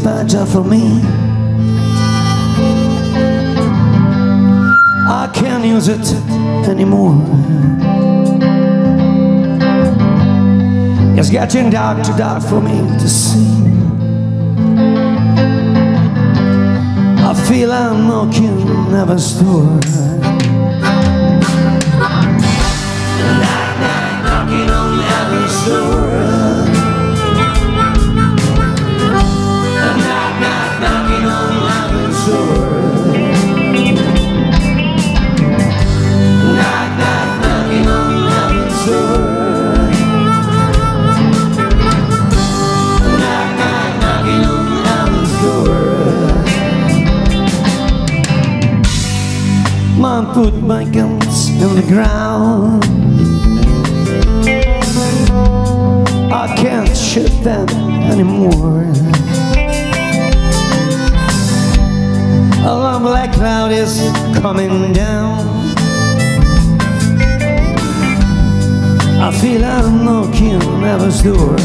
better for me. I can't use it anymore. It's getting dark, too dark for me to see. I feel I'm knocking on heaven's door. Knock, knock, knocking on heaven's door. Knock, knock, knocking on heaven's door. Knock, knock, knocking on heaven's door. Knock, knock, knocking on heaven's door. Man, put my guns in the ground. I can't shoot them anymore. A long black cloud is coming down. I feel I'm knocking on heaven's door.